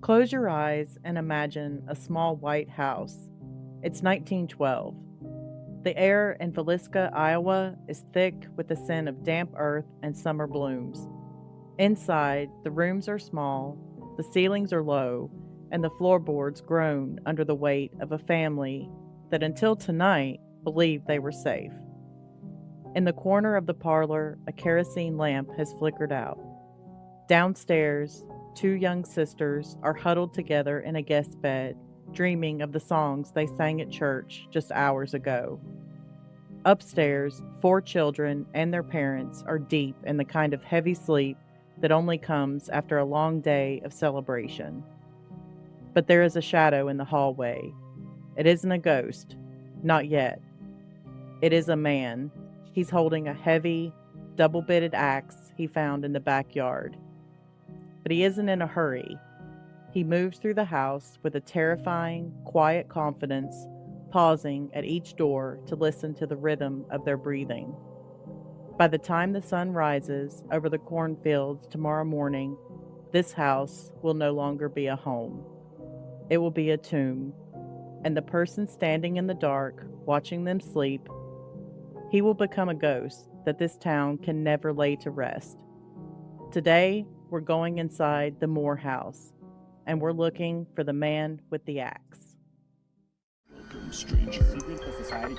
Close your eyes and imagine a small white house. It's 1912. The air in Villisca, Iowa is thick with the scent of damp earth and summer blooms. Inside, the rooms are small, the ceilings are low, and the floorboards groan under the weight of a family that until tonight believed they were safe. In the corner of the parlor, a kerosene lamp has flickered out. Downstairs, two young sisters are huddled together in a guest bed, dreaming of the songs they sang at church just hours ago. Upstairs, four children and their parents are deep in the kind of heavy sleep that only comes after a long day of celebration. But there is a shadow in the hallway. It isn't a ghost. Not yet. It is a man. He's holding a heavy, double-bitted axe he found in the backyard. But he isn't in a hurry. He moves through the house with a terrifying, quiet confidence, pausing at each door to listen to the rhythm of their breathing. By the time the sun rises over the cornfields tomorrow morning, this house will no longer be a home. It will be a tomb, and the person standing in the dark, watching them sleep, he will become a ghost that this town can never lay to rest. Today, we're going inside the Moore house, and we're looking for the man with the axe. Welcome, stranger. Secret to society.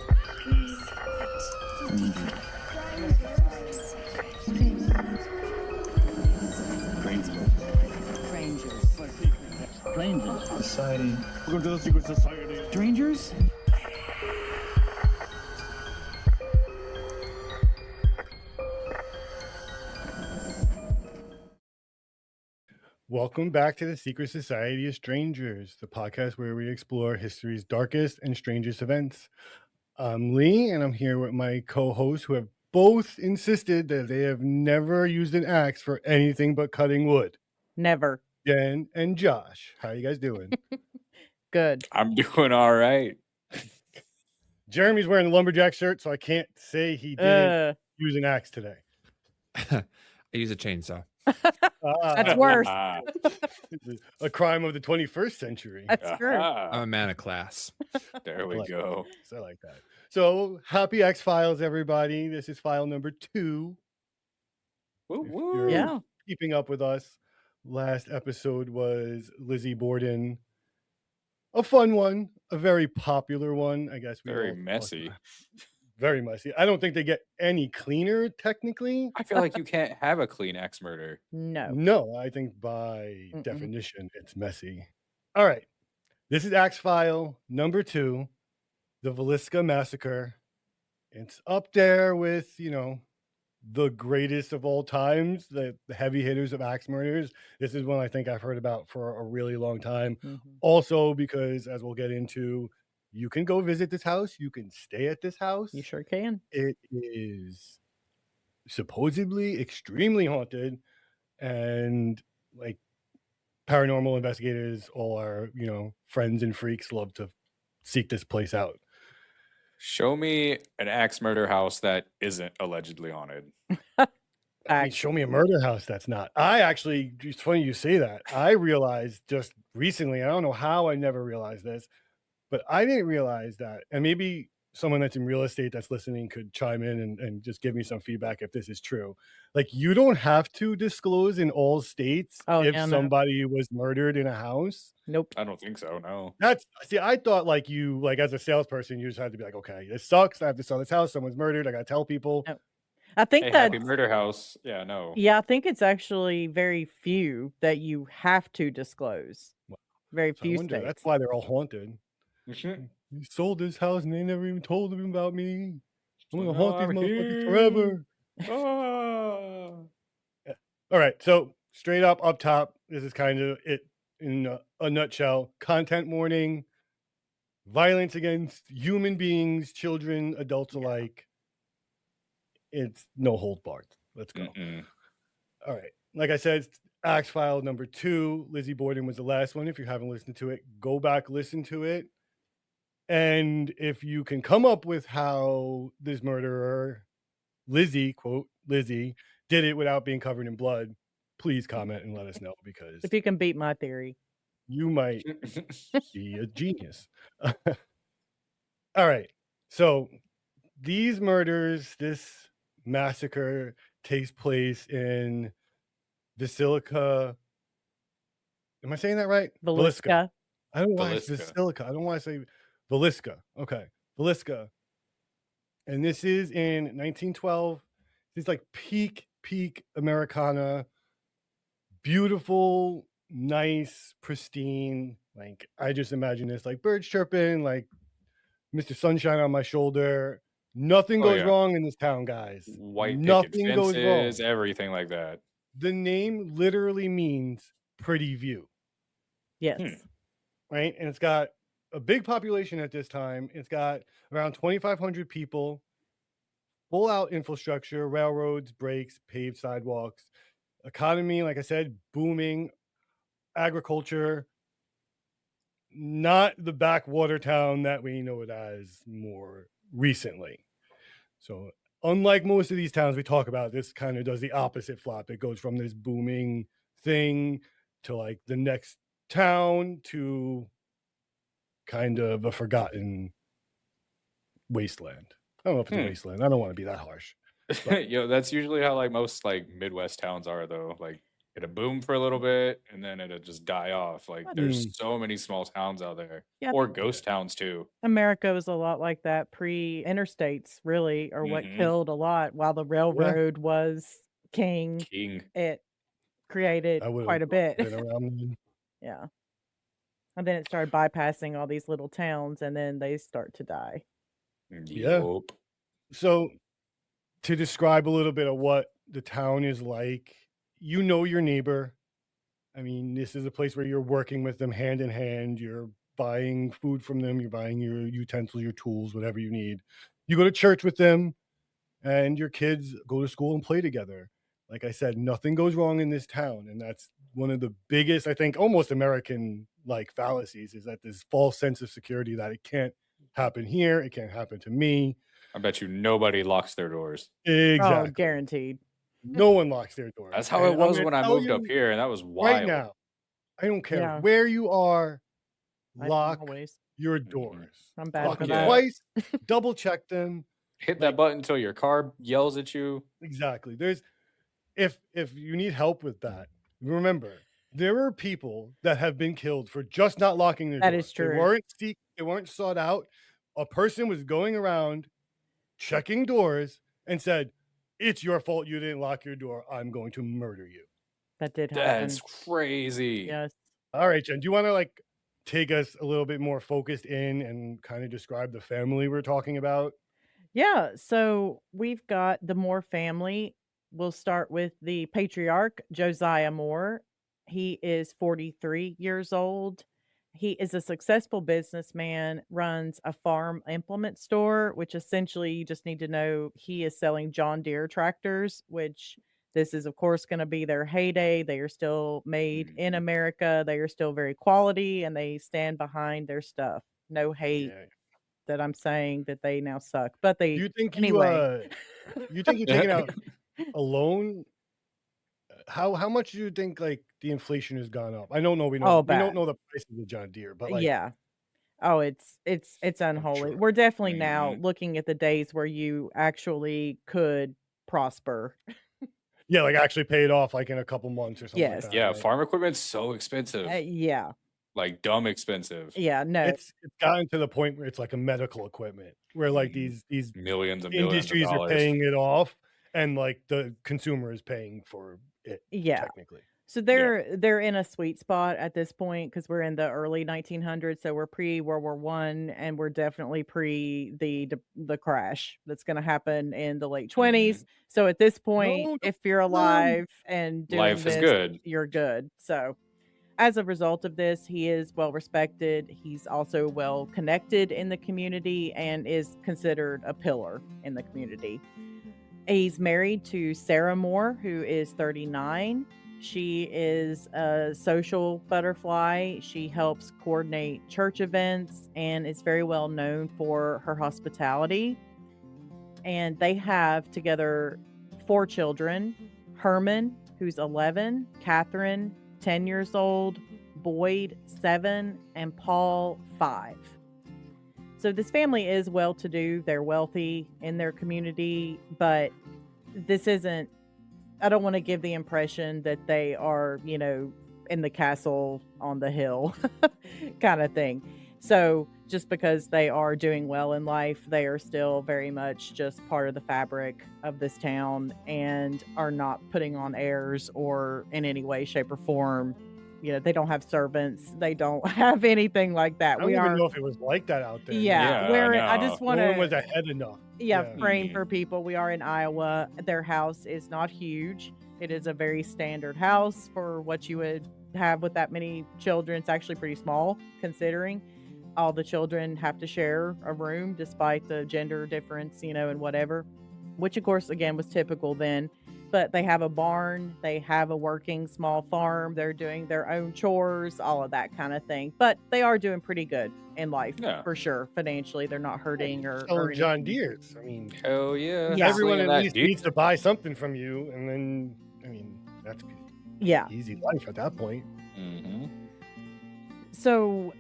Strangers. Society. Welcome to the secret society. Strangers? Welcome back to the Secret Society of Strangers, the podcast where we explore history's darkest and strangest events. I'm Lee, and I'm here with my co-hosts who have both insisted that they have never used an axe for anything but cutting wood. Never. Jen and Josh, how are you guys doing? Good. I'm doing all right. Jeremy's wearing a lumberjack shirt, so I can't say he didn't use an axe today. I use a chainsaw. That's worse. A crime of the 21st century. That's true. I'm a man of class. There we go. I like that. So happy X-Files, everybody. This is file number 2. Woo, If woo. you're Yeah. keeping up with us, last episode was Lizzie Borden. A fun one, a very popular one, I guess. Very messy. Very messy. I don't think they get any cleaner, technically. I feel like you can't have a clean axe murder. No. No, I think by definition, it's messy. All right. This is Axe File number 2, the Villisca Massacre. It's up there with, the greatest of all times, the heavy hitters of axe murders. This is one I think I've heard about for a really long time. Also because, as we'll get into, you can go visit this house. You can stay at this house. You sure can. It is supposedly extremely haunted, and like paranormal investigators, all our friends and freaks love to seek this place out. Show me an axe murder house that isn't allegedly haunted. I mean, show me a murder house that's not. It's funny you say that. I realized just recently, I don't know how I never realized this, but I didn't realize that, and maybe someone that's in real estate that's listening could chime in and just give me some feedback if this is true. Like, you don't have to disclose in all states if somebody was murdered in a house. Nope. I don't think so, no. I thought like as a salesperson, you just had to be like, okay, this sucks. I have to sell this house. Someone's murdered. I got to tell people. No. I think happy murder house. Yeah, no. Yeah, I think it's actually very few that you have to disclose. Very few states. That's why they're all haunted. Mm-hmm. He sold this house and they never even told him about me. I'm gonna haunt these motherfuckers forever. All right, so straight up top, this is kind of it in a nutshell. Content warning: violence against human beings, children, adults alike. It's no hold barred. Let's go. All right, like I said, Axe File number 2. Lizzie Borden was the last one. If you haven't listened to it, go back, listen to it. And if you can come up with how this murderer, Lizzie, quote, Lizzie, did it without being covered in blood, please comment and let us know, because if you can beat my theory. you might be a genius. All right. So these murders, this massacre takes place in Basilica. Am I saying that right? Villisca. I don't know why it's Villisca. Basilica. I don't want to say Villisca. Okay. Villisca. And this is in 1912. It's like peak Americana. Beautiful, nice, pristine. Like, I just imagine this, like birds chirping, like Mr. Sunshine on my shoulder. Nothing Oh, goes yeah. wrong in this town, guys. White picket Nothing goes wrong. fences, everything like that. The name literally means pretty view, Yes. right? And it's got a big population at this time. It's got around 2,500 people, full out infrastructure, railroads, brakes, paved sidewalks, economy, like I said, booming, agriculture, not the backwater town that we know it as more recently. So unlike most of these towns we talk about, this kind of does the opposite flop. It goes from this booming thing to like the next town to kind of a forgotten wasteland. I don't know if it's a wasteland. I don't want to be that harsh. Yo, that's usually how like most like Midwest towns are though. Like it'll boom for a little bit and then it'll just die off. Like there's so many small towns out there. Yeah. Or ghost towns too. America was a lot like that. Pre-interstates really are what killed a lot, while the railroad was king. It created quite a bit. Yeah. And then it started bypassing all these little towns and then they start to die. Yeah. So to describe a little bit of what the town is like, you know your neighbor. I mean, this is a place where you're working with them hand in hand. You're buying food from them. You're buying your utensils, your tools, whatever you need. You go to church with them and your kids go to school and play together. Like I said, nothing goes wrong in this town. And that's one of the biggest, I think, almost American like fallacies, is that this false sense of security that it can't happen here. It can't happen to me. I bet you nobody locks their doors. Exactly. Oh, guaranteed. No one locks their doors. That's how it was when I moved up here, and that was wild. Right now, I don't care where you are, lock your doors. I'm bad Lock for them that. twice, double check them. Hit that button until your car yells at you. Exactly. There's if you need help with that, remember, there are people that have been killed for just not locking their doors. That is true. They weren't sought out. A person was going around checking doors and said, "It's your fault you didn't lock your door. I'm going to murder you." That did happen. That's crazy. Yes. All right, Jen, do you want to like take us a little bit more focused in and kind of describe the family we're talking about? Yeah, so we've got the Moore family. We'll start with the patriarch, Josiah Moore. He is 43 years old. He is a successful businessman, runs a farm implement store, which essentially you just need to know he is selling John Deere tractors, which this is, of course, going to be their heyday. They are still made in America. They are still very quality and they stand behind their stuff. No hate that I'm saying that they now suck, but they You think anyway. you think you're taking out a loan? How much do you think like the inflation has gone up? I don't know. We don't know the price of the John Deere, but like yeah. Oh, it's unholy. sure. We're definitely now looking at the days where you actually could prosper. Yeah, like actually pay it off like in a couple months or something. Yes. Like that, Yeah, right? farm equipment's so expensive. Yeah. Like dumb expensive. Yeah, no. It's gotten to the point where it's like a medical equipment where like these millions and industries millions of are paying it off and like the consumer is paying for it. Yeah. Technically. So they're in a sweet spot at this point because we're in the early 1900s. So we're pre World War I, and we're definitely pre the crash that's going to happen in the late 20s. So at this point, if you're alive and doing life is good, you're good. So as a result of this, he is well respected. He's also well connected in the community and is considered a pillar in the community. He's married to Sarah Moore, who is 39. She is a social butterfly. She helps coordinate church events and is very well known for her hospitality. And they have together 4 children: Herman, who's 11, Catherine, 10 years old, Boyd, 7, and Paul, 5. So this family is well-to-do. They're wealthy in their community, but this isn't, I don't want to give the impression that they are, in the castle on the hill kind of thing. So just because they are doing well in life, they are still very much just part of the fabric of this town and are not putting on airs or in any way, shape, or form. They don't have servants. They don't have anything like that. I don't even know if it was like that out there. Yeah, I just want No one was to ahead enough. frame for people. We are in Iowa. Their house is not huge. It is a very standard house for what you would have with that many children. It's actually pretty small considering all the children have to share a room despite the gender difference, and whatever, which of course, again, was typical then. But they have a barn, they have a working small farm, they're doing their own chores, all of that kind of thing. But they are doing pretty good in life, for sure. Financially, they're not hurting or John Deere's. I mean, hell yeah. Everyone at least needs to buy something from you, and then, that's easy life at that point. Mm-hmm. So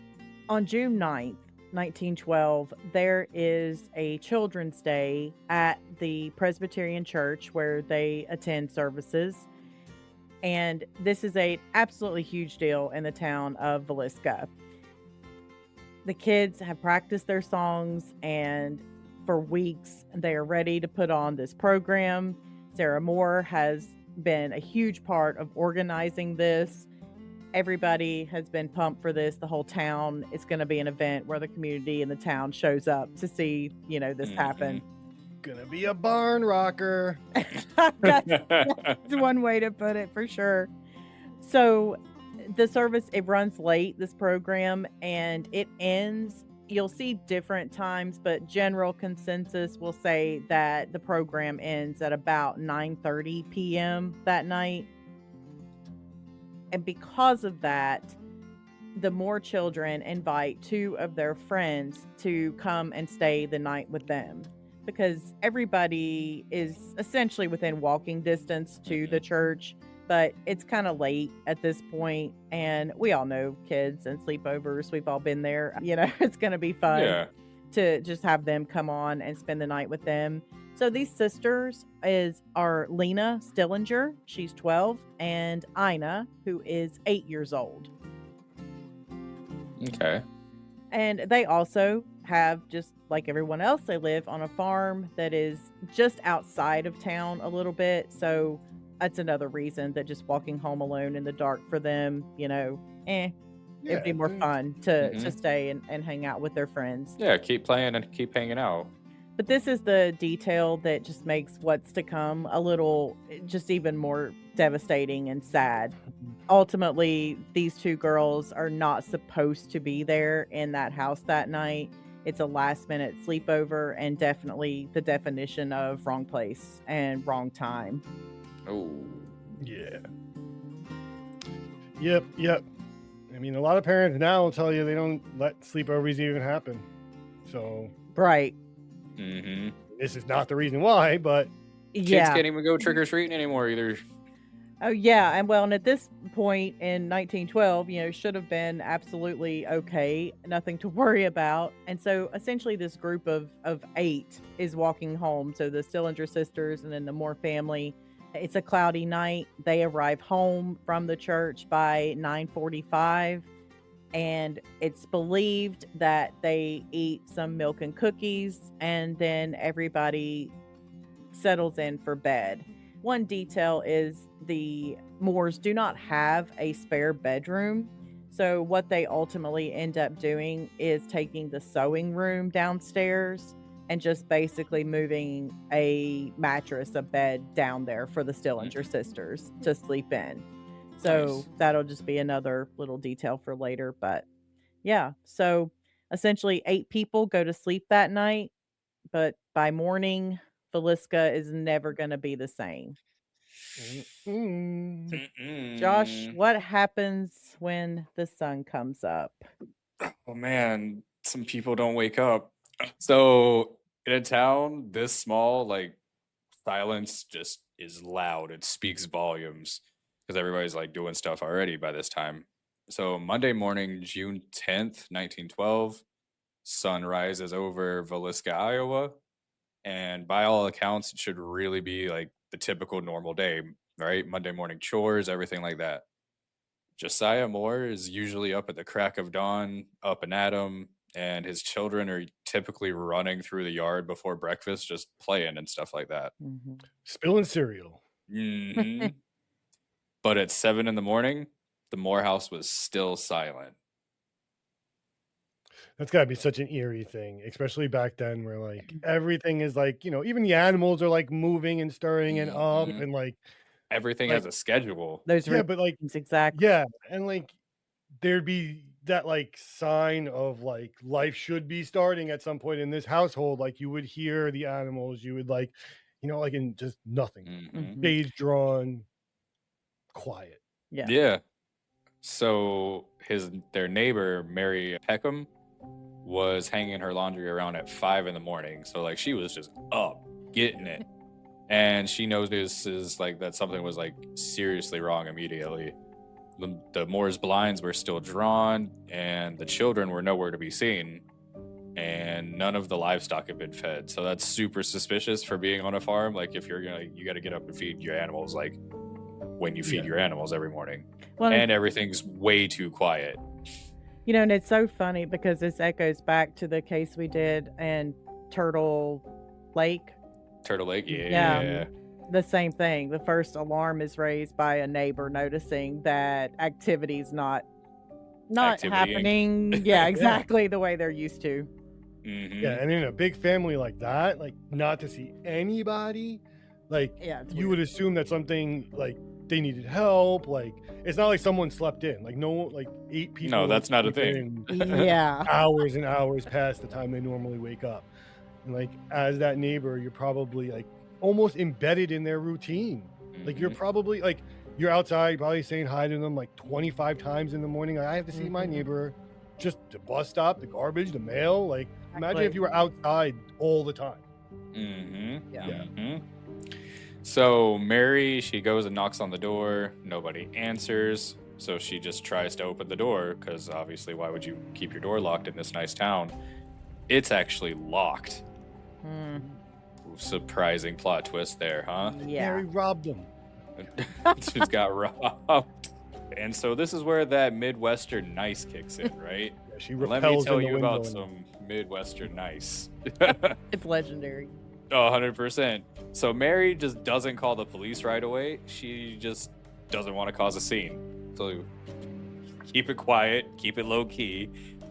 on June 9th, 1912, there is a Children's Day at the Presbyterian Church where they attend services. And this is a absolutely huge deal in the town of Villisca. The kids have practiced their songs, and for weeks they are ready to put on this program. Sarah Moore has been a huge part of organizing this. Everybody has been pumped for this. The whole town. It's going to be an event where the community and the town shows up to see, this happen. Gonna be a barn rocker. That's one way to put it for sure. So the service, it runs late, this program, and it ends. You'll see different times, but general consensus will say that the program ends at about 9:30 p.m. that night. And because of that, the Moore children invite 2 of their friends to come and stay the night with them, because everybody is essentially within walking distance to the church, but it's kind of late at this point, and we all know kids and sleepovers. We've all been there. It's going to be fun to just have them come on and spend the night with them. So these sisters are Lena Stillinger, she's 12, and Ina, who is 8 years old. Okay. And they also have, just like everyone else, they live on a farm that is just outside of town a little bit. So that's another reason that just walking home alone in the dark for them, it'd be more fun to stay and hang out with their friends. Yeah, keep playing and keep hanging out. But this is the detail that just makes what's to come a little, just even more devastating and sad. Ultimately, these 2 girls are not supposed to be there in that house that night. It's a last-minute sleepover, and definitely the definition of wrong place and wrong time. Oh. Yeah. Yep. A lot of parents now will tell you they don't let sleepovers even happen. So. Right. Mm-hmm. This is not the reason why, but kids can't even go trick-or-treating anymore either. Oh yeah, and at this point in 1912, should have been absolutely okay, nothing to worry about. And so essentially this group of 8 is walking home. So the Stillinger sisters and then the Moore family. It's a cloudy night. They arrive home from the church by 9:45. And it's believed that they eat some milk and cookies, and then everybody settles in for bed. One detail is the Moores do not have a spare bedroom. So what they ultimately end up doing is taking the sewing room downstairs and just basically moving a mattress, a bed down there for the Stillinger sisters to sleep in. So that'll just be another little detail for later. But yeah, so essentially 8 people go to sleep that night, but by morning, Villisca is never going to be the same. Josh, what happens when the sun comes up? Oh man, some people don't wake up. So in a town this small, silence just is loud. It speaks volumes because everybody's doing stuff already by this time. So Monday morning, June 10th, 1912, sun rises over Villisca, Iowa. And by all accounts, it should really be like the typical normal day, right? Monday morning chores, everything like that. Josiah Moore is usually up at the crack of dawn, up and at 'em, and his children are typically running through the yard before breakfast, just playing and stuff like that. Mhm. Spilling cereal. hmm But at 7 in the morning, the Moore house was still silent. That's gotta be such an eerie thing, especially back then where like everything is like, even the animals are like moving and stirring and up Mhm. and Everything like has a schedule. Those yeah, but like routines, exactly. yeah, and like there'd be that like sign of like life should be starting at some point in this household. Like you would hear the animals, you would like, like in just nothing. hmm Mhm. Stage drawn, quiet. Yeah. Yeah. So their neighbor, Mary Peckham, was hanging her laundry around at 5 in the morning. So like she was just up, getting it. And she notices like that something was like seriously wrong immediately. The Moore's blinds were still drawn, and the children were nowhere to be seen. And none of the livestock had been fed. So that's super suspicious for being on a farm. Like if you got to get up and feed your animals like when you feed Yeah. your animals every morning. Well, And everything's way too quiet. and it's so funny because this echoes back to the case we did in Turtle Lake. Turtle Lake, Yeah. yeah. The same thing. The first alarm is raised by a neighbor noticing that activity's not Activitying. happening. Yeah, exactly the way they're used to. Mhm. Yeah, and in a big family like that, like not to see anybody, like Yeah, it's you weird. would assume that something like they needed help. Like it's not like someone slept in. Like no, like 8 people. No, would that's not a sleep thing. in Yeah. hours and hours past the time they normally wake up. And like as that neighbor, you're probably like almost embedded in their routine. Like you're Mhm. probably like you're outside, probably saying hi to them like 25 times in the morning. Like, I have to see my Mhm. neighbor, just the bus stop, the garbage, the mail. Like imagine if Exactly. you were outside all the time. Mhm. Yeah. Mhm. So Mary, she goes and knocks on the door. Nobody answers. So she just tries to open the door because obviously, why would you keep your door locked in this nice town? It's actually locked. Mm, Surprising plot twist there, huh? yeah. Mary robbed them. She's got robbed. And so this is where that Midwestern nice kicks in, right? Yeah, she Let me repels tell in the you window. about and- some Midwestern nice. It's legendary. 100%. So Mary just doesn't call the police right away. She just doesn't want to cause a scene. So keep it quiet, keep it low key.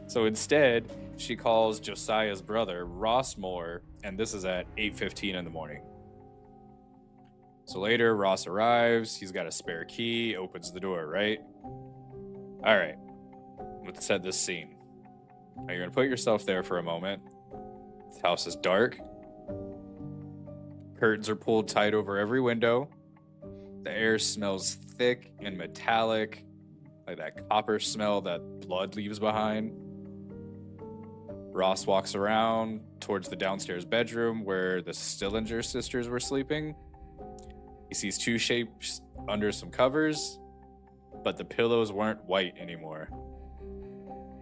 So instead, she calls Josiah's brother, Ross Moore, and this is at 8:15 in the morning. So later, Ross arrives. He's got a spare key, opens the door, right? All right, let's set this scene. Now you're going to put yourself there for a moment. This house is dark. Curtains are pulled tight over every window. The air smells thick and metallic, like that copper smell that blood leaves behind. Ross walks around towards the downstairs bedroom where the Stillinger sisters were sleeping. He sees two shapes under some covers, but the pillows weren't white anymore.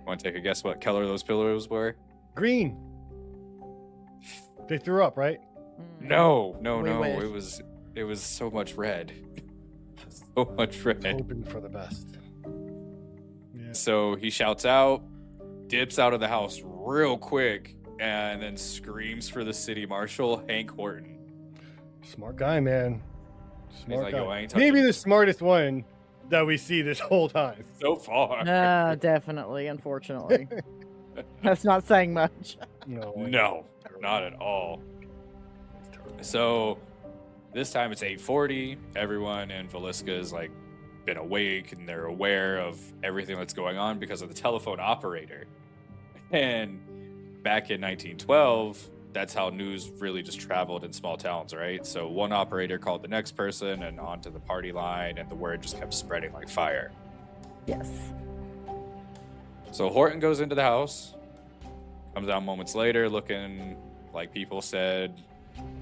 Want to take a guess what color those pillows were? Green. They threw up, right? Mm. No. We wish. It was so much red. So much red. Hoping for the best. Yeah. So he shouts out, dips out of the house real quick, and then screams for the city marshal, Hank Horton. Smart guy, man. Smart like, guy. "Yo, I ain't touching Maybe the smartest one that we see this whole time. So far. Definitely, unfortunately. That's not saying much. No, No, not at all. So this time it's 8:40. Everyone in Villisca is like been awake and they're aware of everything that's going on because of the telephone operator. And back in 1912, that's how news really just traveled in small towns, right? So one operator called the next person and onto the party line, and the word just kept spreading like fire. Yes. So Horton goes into the house, comes out moments later looking like people said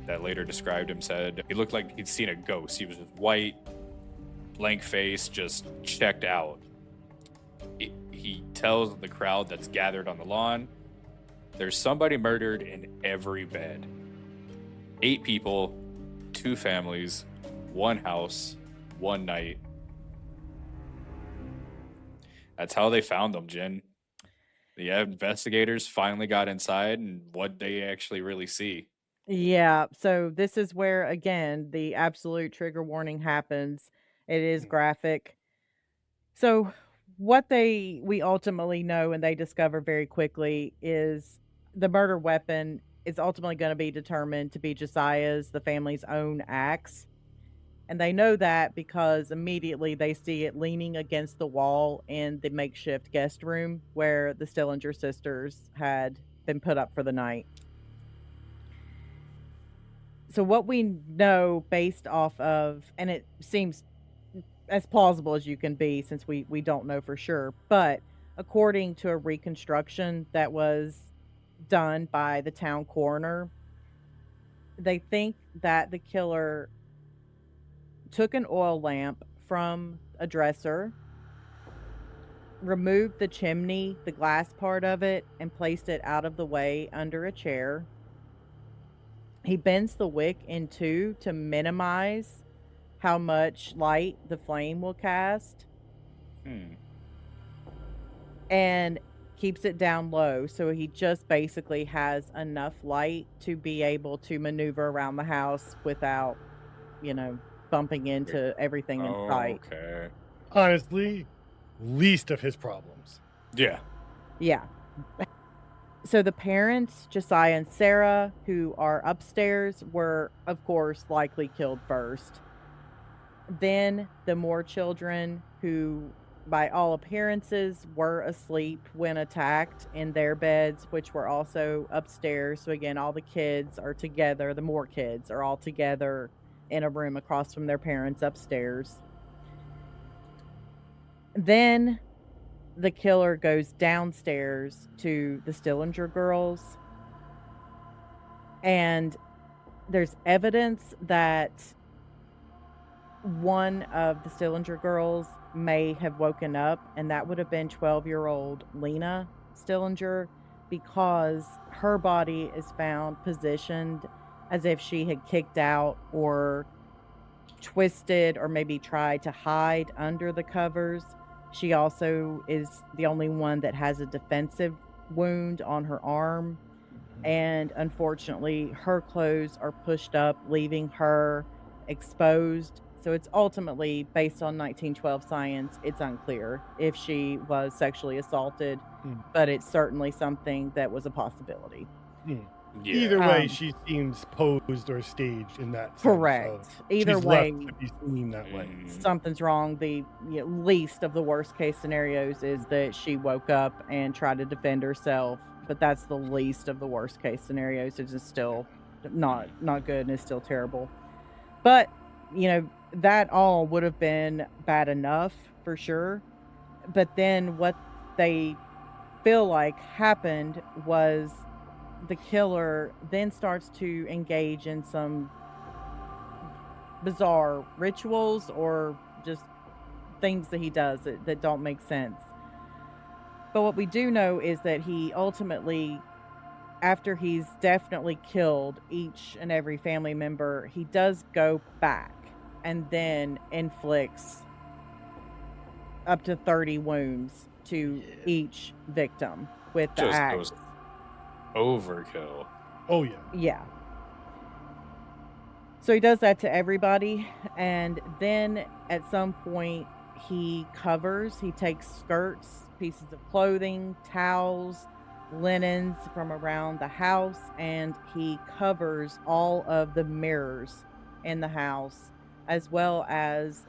that later described him, said he looked like he'd seen a ghost. He was just white, blank face, just checked out. he tells the crowd that's gathered on the lawn, there's somebody murdered in every bed. 8 people, 2 families, 1 house, 1 night. That's how they found them, Jen. The investigators finally got inside and what they actually really see. Yeah, so this is where, again, the absolute trigger warning happens. It is graphic. So what we ultimately know and they discover very quickly is the murder weapon is ultimately going to be determined to be Josiah's, the family's own axe. And they know that because immediately they see it leaning against the wall in the makeshift guest room where the Stillinger sisters had been put up for the night. So what we know based off of, and it seems as plausible as you can be since we don't know for sure, but according to a reconstruction that was done by the town coroner, they think that the killer took an oil lamp from a dresser, removed the chimney, the glass part of it, and placed it out of the way under a chair. He bends the wick in two to minimize how much light the flame will cast. And keeps it down low, so he just basically has enough light to be able to maneuver around the house without, bumping into everything in sight. Okay. Honestly, least of his problems. Yeah. Yeah. So the parents, Josiah and Sarah, who are upstairs, were, of course, likely killed first. Then the Moore children, who by all appearances were asleep when attacked in their beds, which were also upstairs. So again, all the kids are together. The Moore kids are all together in a room across from their parents upstairs. Then the killer goes downstairs to the Stillinger girls. And there's evidence that one of the Stillinger girls may have woken up, and that would have been 12-year-old Lena Stillinger, because her body is found positioned as if she had kicked out or twisted or maybe tried to hide under the covers. She also is the only one that has a defensive wound on her arm, and unfortunately her clothes are pushed up, leaving her exposed. So it's ultimately, based on 1912 science, it's unclear if she was sexually assaulted, but it's certainly something that was a possibility. Yeah. Either way, she seems posed or staged in that sense. Correct. Either she's way, left to be seen that way. Something's wrong. The least of the worst case scenarios is that she woke up and tried to defend herself, but that's the least of the worst case scenarios. It's just still not good, and it's still terrible. But that all would have been bad enough for sure. But then what they feel like happened was the killer then starts to engage in some bizarre rituals or just things that he does that don't make sense. But what we do know is that he ultimately, after he's definitely killed each and every family member, he does go back and then inflicts up to 30 wounds to each victim with the Just axe. goes overkill. Oh, yeah. Yeah. So he does that to everybody, and then at some point he takes skirts, pieces of clothing, towels, linens from around the house, and he covers all of the mirrors in the house, as well as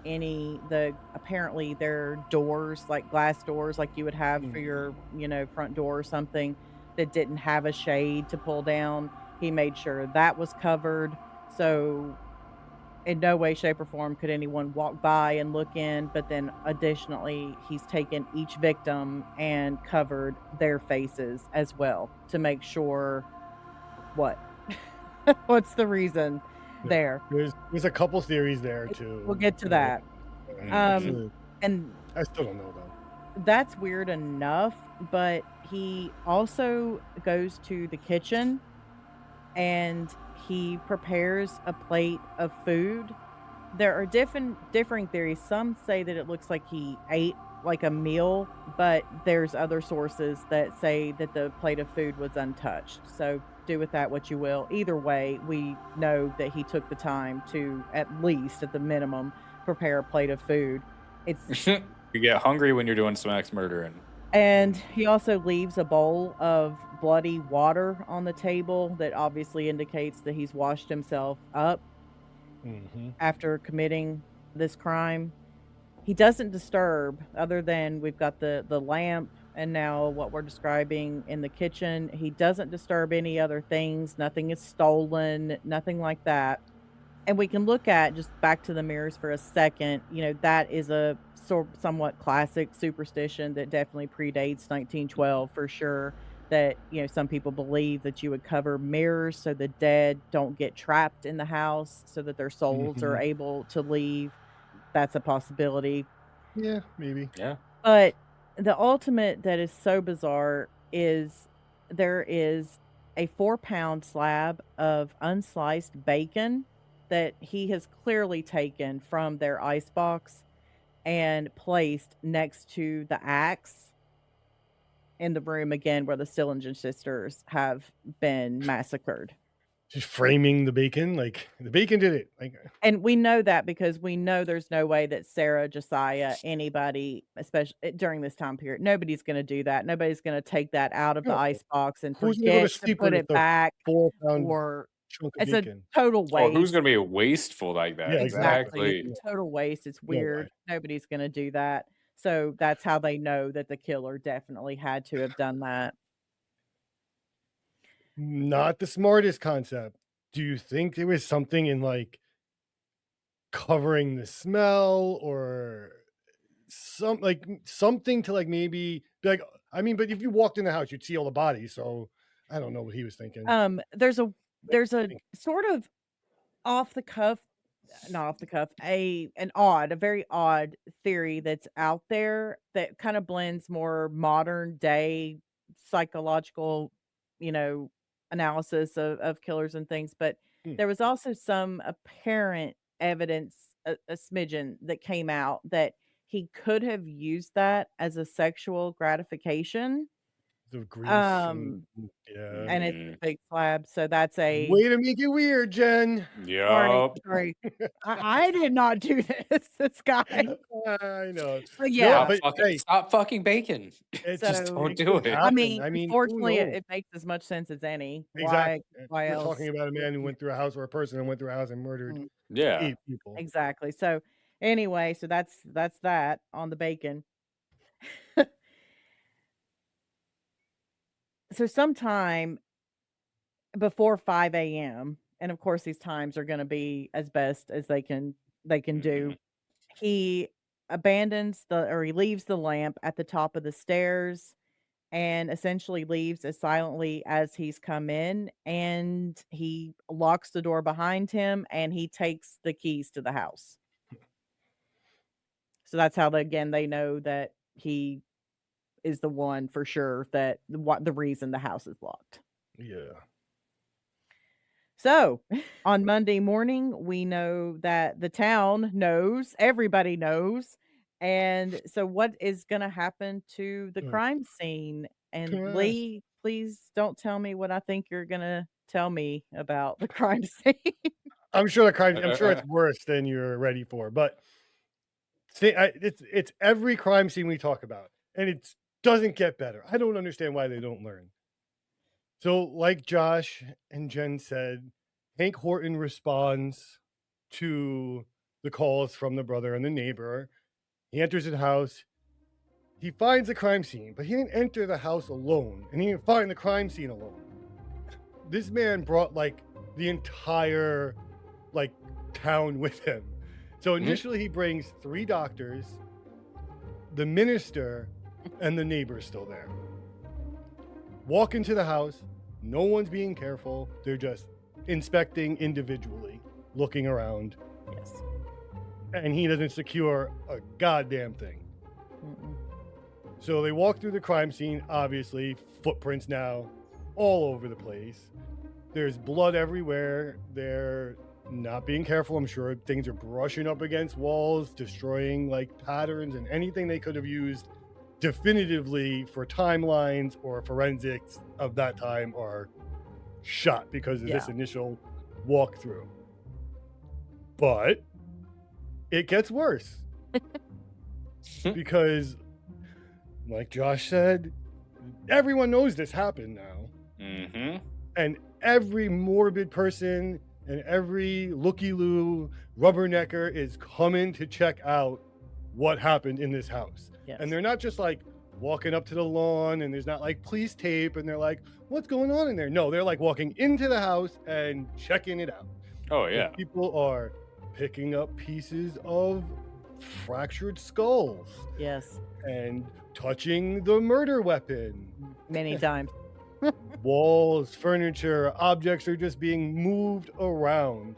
apparently their doors, like glass doors like you would have for your front door or something, that didn't have a shade to pull down. He made sure that was covered, so in no way, shape, or form could anyone walk by and look in. But then additionally, he's taken each victim and covered their faces as well to make sure what's the reason there. There's a couple theories there too. We'll get to that. And And I still don't know though. that's weird enough, but he also goes to the kitchen and he prepares a plate of food. There are differing theories. Some say that it looks like he ate like a meal, but there's other sources that say that the plate of food was untouched. So do with that what you will. Either way, we know that he took the time to, at least at the minimum, prepare a plate of food. It's You get hungry when you're doing some axe murdering. And he also leaves a bowl of bloody water on the table that obviously indicates that he's washed himself up after committing this crime. He doesn't disturb, other than we've got the lamp and now what we're describing in the kitchen. He doesn't disturb any other things. Nothing is stolen, nothing like that. And we can look at, just back to the mirrors for a second, that is a somewhat classic superstition that definitely predates 1912 for sure. That, some people believe that you would cover mirrors so the dead don't get trapped in the house so that their souls are able to leave. That's a possibility. Yeah, maybe. Yeah. But the ultimate that is so bizarre is there is a 4-pound slab of unsliced bacon that he has clearly taken from their icebox and placed next to the axe in the room again where the Stillinger sisters have been massacred. Just framing the bacon, like the bacon did it. Like, And we know that because we know there's no way that Sarah, Josiah, anybody, especially during this time period, nobody's going to do that. Nobody's going to take that out of the No. icebox and who's gonna go to forget to sleep put with it a back, 4-pound or chunk of it's a bacon? total Or waste. who's gonna be wasteful like that? Yeah, Exactly. Exactly. It's a total waste. It's No way. weird. Nobody's going to do that. So that's how they know that the killer definitely had to have done that. Not the smartest concept. Do you think there was something in like covering the smell or something to like maybe be like, I mean, but if you walked in the house, you'd see all the bodies. So I don't know what he was thinking. There's a sort of off the cuff, not off the cuff, a very odd theory that's out there that kind of blends more modern day psychological, analysis of killers and things. But Hmm. there was also some apparent evidence, a smidgen, that came out that he could have used that as a sexual gratification. The grease. And it's a big slab, so that's a Way to make it weird, Jen. Yup. sorry. I did not do this guy. I know. But yeah. Stop fucking bacon. It's Just So, don't do it. I mean, who unfortunately, knows? it makes as much sense as any. Exactly. Why We're else? talking about a man who went through a house, or a person who went through a house and murdered Yeah. 8 people. Exactly. So anyway, so that's that on the bacon. So sometime before 5 a.m., and of course these times are going to be as best as they can do, he he leaves the lamp at the top of the stairs and essentially leaves as silently as he's come in, and he locks the door behind him and he takes the keys to the house. So that's how they know that he is the one for sure, that the reason the house is locked. Yeah. So on Monday morning, we know that the town knows, everybody knows. And so what is going to happen to the crime scene? And Lee, please don't tell me what I think you're going to tell me about the crime scene. I'm sure it's worse than you're ready for, but it's every crime scene we talk about, and it doesn't get better. I don't understand why they don't learn. So, like Josh and Jen said, Hank Horton responds to the calls from the brother and the neighbor. He enters the house. He finds the crime scene, but he didn't enter the house alone, and he didn't find the crime scene alone. This man brought like the entire town with him. So initially he brings 3 doctors, the minister, and the neighbor's still there. Walk into the house. No one's being careful. They're just inspecting individually, looking around. Yes. And he doesn't secure a goddamn thing. So they walk through the crime scene, obviously, footprints now all over the place. There's blood everywhere. They're not being careful, I'm sure. Things are brushing up against walls, destroying like patterns and anything they could have used definitively for timelines or forensics of that time are shot because of this initial walkthrough. But it gets worse because, like Josh said, everyone knows this happened now. Mm-hmm. And every morbid person and every looky-loo rubbernecker is coming to check out what happened in this house. Yes. And they're not just like walking up to the lawn and there's not like police tape and they're like, what's going on in there? No, they're like walking into the house and checking it out. Oh, yeah. And people are picking up pieces of fractured skulls. Yes. And touching the murder weapon. Many times. Walls, furniture, objects are just being moved around.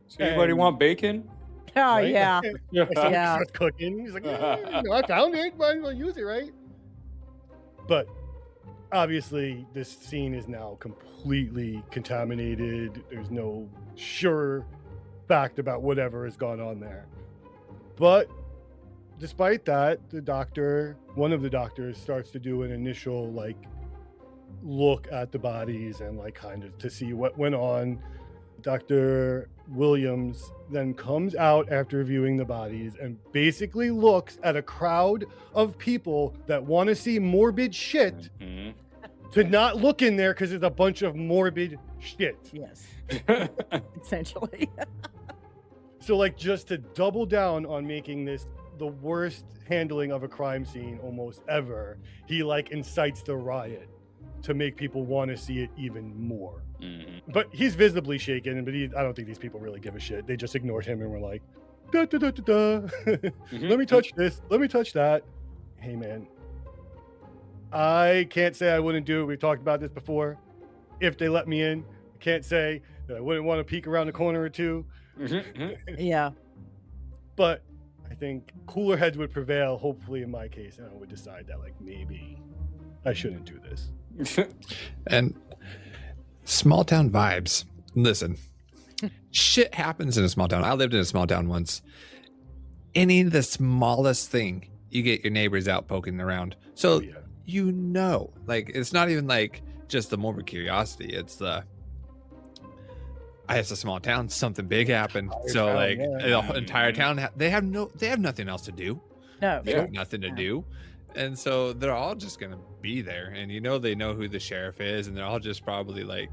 So anybody want bacon? Oh, right? yeah. Like someone Yeah. starts cooking. He's like, I found it. Might as well use it, right? But obviously, this scene is now completely contaminated. There's no sure fact about whatever has gone on there. But despite that, one of the doctors starts to do an initial like look at the bodies and like kind of to see what went on. Dr. Williams then comes out after viewing the bodies and basically looks at a crowd of people that want to see morbid shit to not look in there because there's a bunch of morbid shit. Yes. Essentially. So like just to double down on making this the worst handling of a crime scene almost ever, he like incites the riot to make people want to see it even more. But he's visibly shaken, but I don't think these people really give a shit. They just ignored him and were like, da, da, da, da, da. Let me touch this. Let me touch that. Hey, man. I can't say I wouldn't do it. We've talked about this before. If they let me in, I can't say that I wouldn't want to peek around the corner or two. Yeah. But I think cooler heads would prevail, hopefully, in my case, and I would decide that, like, maybe I shouldn't do this. And small town vibes. Listen, shit happens in a small town. I lived in a small town once. Any the smallest thing, you get your neighbors out poking around. So like it's not even like just the morbid curiosity. It's it's a small town. Something big happened. So town, like yeah. the entire town, they have nothing else to do. No. They have nothing to do. And so they're all just going to be there. And they know who the sheriff is. And they're all just probably like,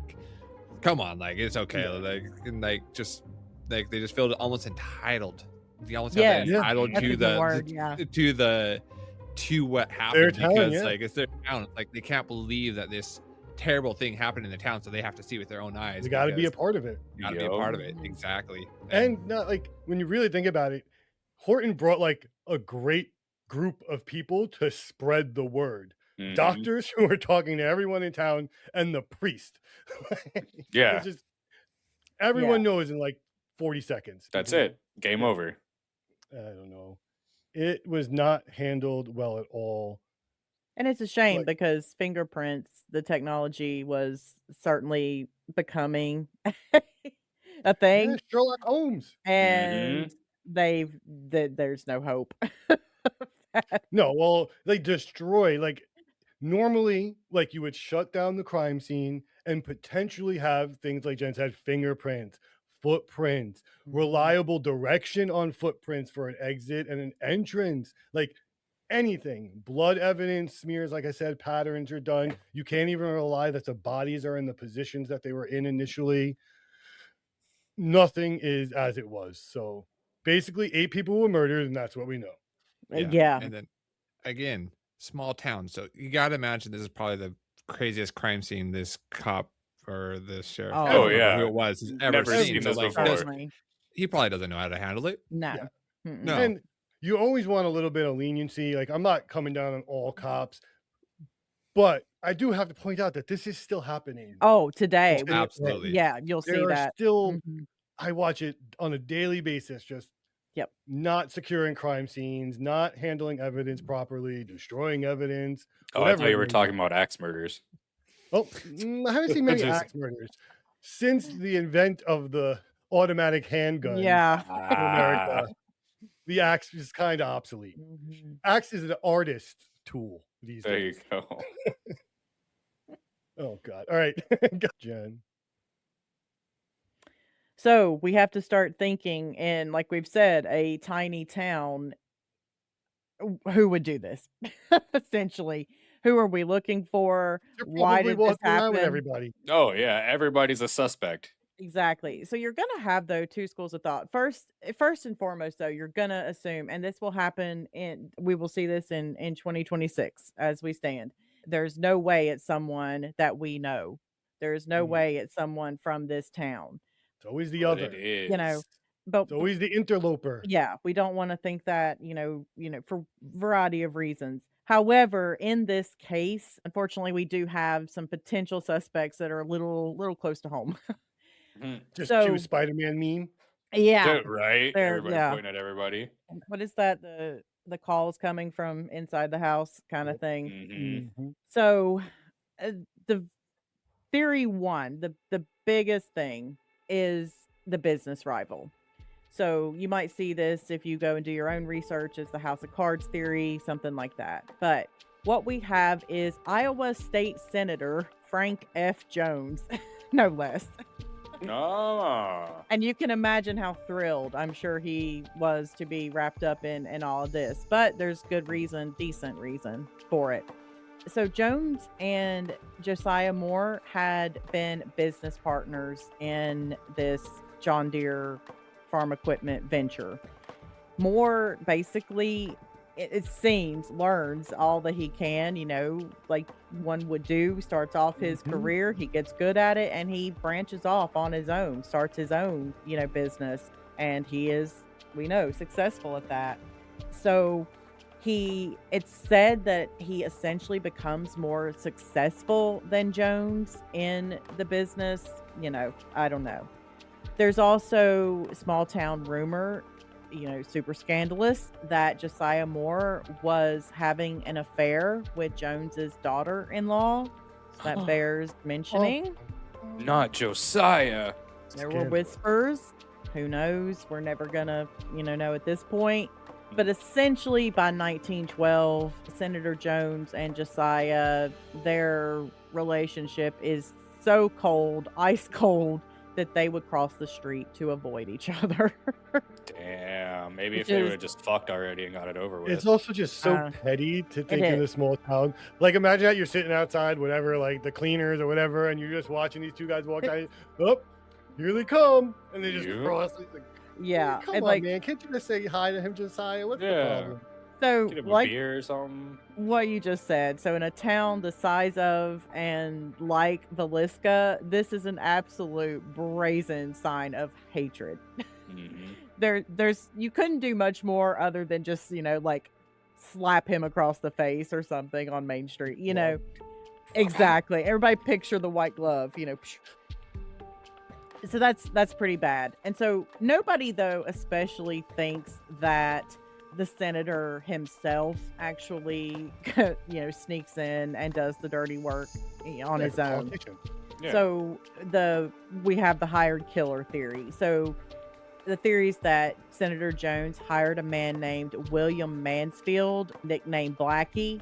come on, like, it's okay. They just feel almost entitled. They almost have that entitled to what happened because like it's their town. Like they can't believe that this terrible thing happened in the town. So they have to see with their own eyes. You got to be a part of it. You got to be a part of it. Exactly. And not like when you really think about it, Horton brought like a great group of people to spread the word. Doctors who are talking to everyone in town and the priest. Yeah. Just, everyone knows in like 40 seconds. That's it. Game over. I don't know. It was not handled well at all. And it's a shame because fingerprints, the technology was certainly becoming a thing. Yeah, Sherlock Holmes. And there's no hope. No, well, they destroy, like, normally, like, you would shut down the crime scene and potentially have things like Jen said, fingerprints, footprints, reliable direction on footprints for an exit and an entrance, like anything. Blood evidence, smears, like I said, patterns are done. You can't even rely that the bodies are in the positions that they were in initially. Nothing is as it was. So basically 8 people were murdered, and that's what we know. Yeah. And then again, small town. So you got to imagine this is probably the craziest crime scene this cop or this sheriff, Oh, yeah. who it was, has ever Never seen. seen So, this like, before. he probably doesn't know how to handle it. No. Yeah. No. And you always want a little bit of leniency. Like, I'm not coming down on all cops, but I do have to point out that this is still happening. Oh, today. Absolutely. Yeah, you'll see There are that. still, I watch it on a daily basis, just Yep. Not securing crime scenes, not handling evidence properly, destroying evidence. Oh, I whatever thought you it were may talking be. about axe murders. Oh, I haven't seen many Just- axe murders since the invent of the automatic handgun Yeah. in America. The axe is kind of obsolete. Mhm. Axe is an artist tool these there you days. go. Oh God! All right, Go, Jen. So we have to start thinking in, like we've said, a tiny town. Who would do this? Essentially, who are we looking for? You're Why probably did this walking around with happen? everybody. Oh yeah, everybody's a suspect. Exactly. So you're gonna have though two schools of thought. First and foremost, though, you're gonna assume, and this will happen we will see this in 2026 as we stand. There's no way it's someone that we know. There's no Mm. way it's someone from this town. It's always the But other. it is. You know, but It's always the interloper. yeah, we don't want to think that, for variety of reasons. However, in this case, unfortunately, we do have some potential suspects that are a little close to home. Mhm. Just So choose Spider-Man meme. yeah, Right? there, Everybody yeah. pointing at everybody. What is that? The calls coming from inside the house kind of Yep. thing. Mm-hmm. Mhm. So the theory one, the biggest thing is the business rival. So you might see this if you go and do your own research as the House of Cards theory, something like that. But what we have is Iowa State Senator Frank F. Jones, no less. Ah. And you can imagine how thrilled I'm sure he was to be wrapped up in all of this. But there's good reason, decent reason for it. So Jones and Josiah Moore had been business partners in this John Deere farm equipment venture. Moore basically, it seems, learns all that he can, like one would do, starts off his Mhm. career, he gets good at it, and he branches off on his own, starts his own, business, and he is, we know, successful at that. So it's said that he essentially becomes more successful than Jones in the business. I don't know. There's also small town rumor, super scandalous, that Josiah Moore was having an affair with Jones's daughter-in-law. So that bears mentioning. Not Josiah. There were Scandalous. whispers. Who knows? We're never gonna, know at this point. But essentially, by 1912, Senator Jones and Josiah, their relationship is so cold, ice cold, that they would cross the street to avoid each other. Damn. Maybe Which if they would is- have just fucked already and got it over with. It's also just so Uh, petty to think in is. a small town. Like, imagine that you're sitting outside, whatever, like the cleaners or whatever, and you're just watching these two guys walk by. Oh, here they come, and they just You? cross. It's like, Yeah, come and on, man! Can't you just say hi to him, Josiah? What's the Yeah. problem? so Get him a like beer or something. what you just said. So in a town the size of and like Villisca, this is an absolute brazen sign of hatred. Mm-hmm. There's you couldn't do much more other than just, like slap him across the face or something on Main Street, Yeah. Exactly. Everybody picture the white glove, So that's pretty bad. And so nobody though especially thinks that the senator himself actually sneaks in and does the dirty work on his own. Politician. Yeah. So we have the hired killer theory. So the theory is that Senator Jones hired a man named William Mansfield, nicknamed Blackie,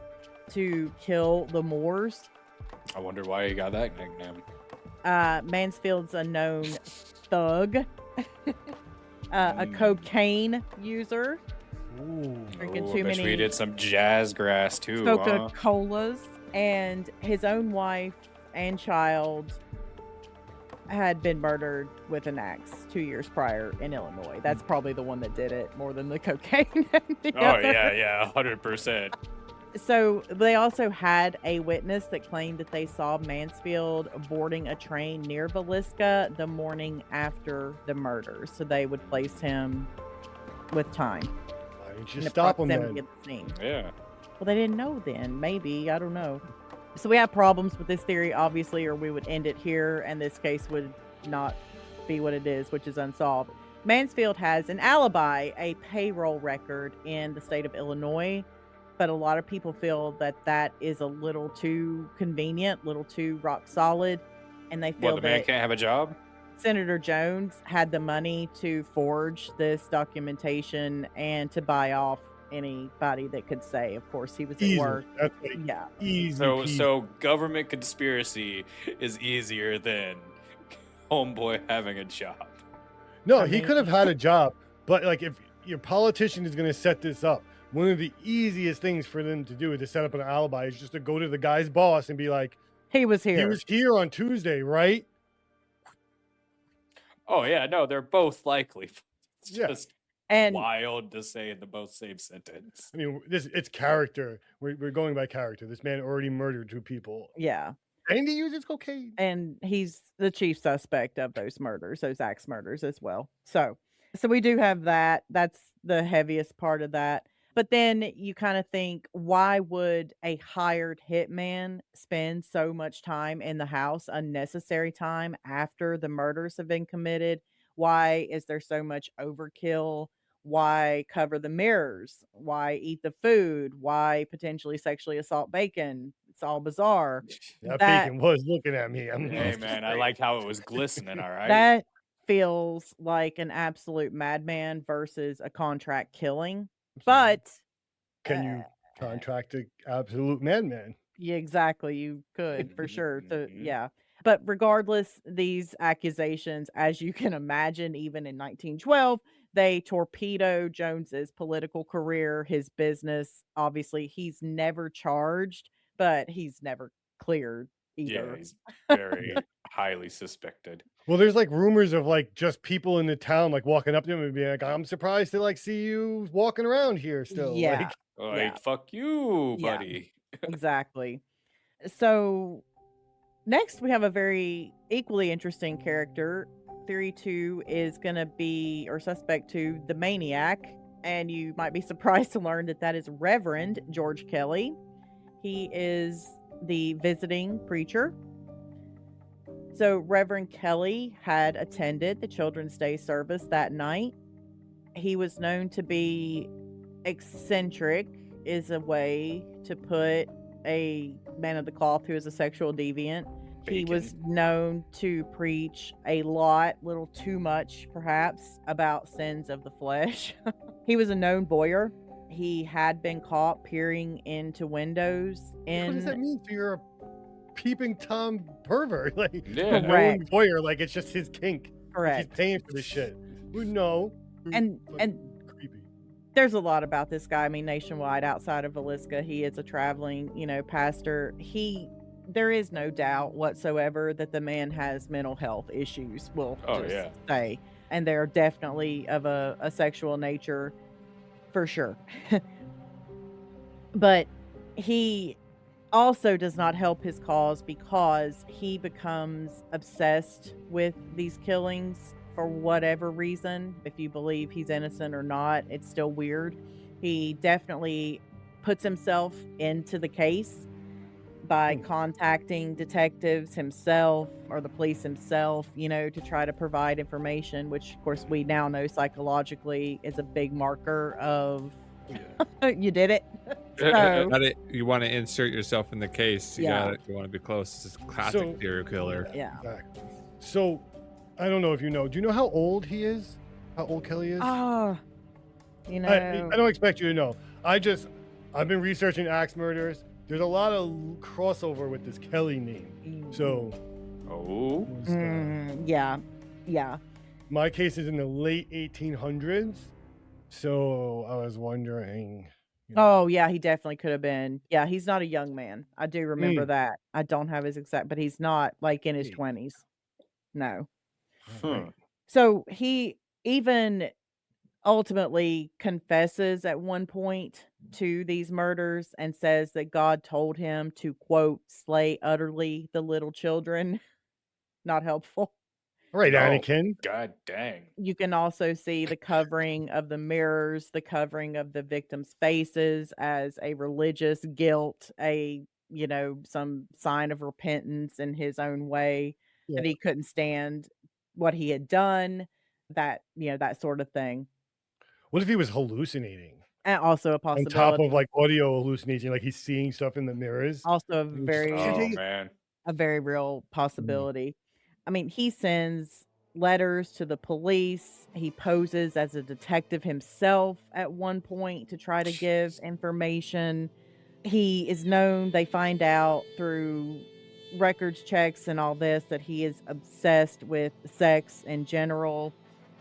to kill the Moores. I wonder why he got that nickname. Mansfield's a known thug, a cocaine user, drinking too bet you he many did some jazz grass too. Huh? Coca-Colas, and his own wife and child had been murdered with an axe 2 years prior in Illinois. That's probably the one that did it more than the cocaine. Oh yeah, 100%. So they also had a witness that claimed that they saw Mansfield boarding a train near Villisca the morning after the murder. So they would place him with time. Why didn't in you the stop him proximity then? of the scene. Yeah. Well, they didn't know then. Maybe. I don't know. So we have problems with this theory, obviously, or we would end it here, and this case would not be what it is, which is unsolved. Mansfield has an alibi, a payroll record in the state of Illinois, but a lot of people feel that that is a little too convenient, little too rock solid, and they What, feel the man that can't have a job? Senator Jones had the money to forge this documentation and to buy off anybody that could say, of course, he was at Easily. work. That's like Yeah. easy So peasy. so government conspiracy is easier than homeboy having a job. No, I he mean- could have had a job, but like if your politician is going to set this up, one of the easiest things for them to do to set up an alibi is just to go to the guy's boss and be like, He was here. "He was here on Tuesday, right?" Oh yeah, no, they're both likely. It's Yeah. just and wild to say in the both same sentence. I mean, it's character. We're going by character. This man already murdered 2 people, yeah. and he uses cocaine. And he's the chief suspect of those murders, those axe murders as well. So we do have that. That's the heaviest part of that. But then you kind of think, why would a hired hitman spend so much time in the house, unnecessary time after the murders have been committed? Why is there so much overkill? Why cover the mirrors? Why eat the food? Why potentially sexually assault bacon? It's all bizarre. That That- bacon was looking at me. I'm Hey man, I liked how it was glistening, all right? That feels like an absolute madman versus a contract killing. But Can you contract an absolute madman? yeah, exactly, you could for sure. Mhm. Yeah. But regardless, these accusations, as you can imagine, even in 1912, they torpedo Jones's political career, his business. Obviously, he's never charged, but he's never cleared Yeah, either. he's very highly suspected. Well, there's like rumors of like just people in the town like walking up to him and being like, "I'm surprised to like see you walking around here still." Yeah. Like, Like, Yeah. fuck you, Yeah. buddy. Exactly. So next we have a very equally interesting character. Theory 2 is going to be, or suspect 2, the maniac. And you might be surprised to learn that that is Reverend George Kelly. He is the visiting preacher. So Reverend Kelly had attended the Children's Day service that night. He was known to be eccentric, is a way to put a man of the cloth who is a sexual deviant. He was known to preach a lot, little too much perhaps, about sins of the flesh. He was a known voyeur. He had been caught peering into windows what does that in mean? So you're a peeping tom pervert, like Yeah. a known Correct. voyeur, like it's just his kink. Like, correct. he's paying for this shit. No. And Creepy. there's a lot about this guy. I mean, nationwide, outside of Villisca, he is a traveling, pastor. There is no doubt whatsoever that the man has mental health issues. We'll Oh, just yeah. say, and they're definitely of a sexual nature, for sure. But he also does not help his cause because he becomes obsessed with these killings for whatever reason. If you believe he's innocent or not, it's still weird. He definitely puts himself into the case by contacting detectives himself or the police himself, to try to provide information, which of course we now know psychologically is a big marker of you did it. So- You want to insert yourself in the case. You want to be close. This is classic So- serial killer. Yeah. Exactly. So, I don't know if you know. Do you know how old he is? How old Kelly is? Ah, I don't expect you to know. I've been researching axe murders. There's a lot of crossover with this Kelly name. So, Oh. yeah. my case is in the late 1800s. So, I was wondering. Oh, yeah, he definitely could have been. Yeah, he's not a young man. I do remember that. I don't have his exact, but he's not like in his Hmm. 20s. No. Hmm. So he even ultimately confesses at one point to these murders and says that God told him to, quote, slay utterly the little children. Not helpful. All right, Oh. Anakin. God dang. You can also see the covering of the mirrors, the covering of the victims' faces as a religious guilt, some sign of repentance in his own way, that he couldn't stand what he had done. that, that sort of thing. What if he was hallucinating And also a on top of possibility. like audio hallucination, like he's seeing stuff in the mirrors? Also a And he's just like, Oh very man. a very real Mm. possibility. I mean, he sends letters to the police. He poses as a detective himself at one point to try to give information. He is known, they find out through records checks and all this, that he is obsessed with sex in general.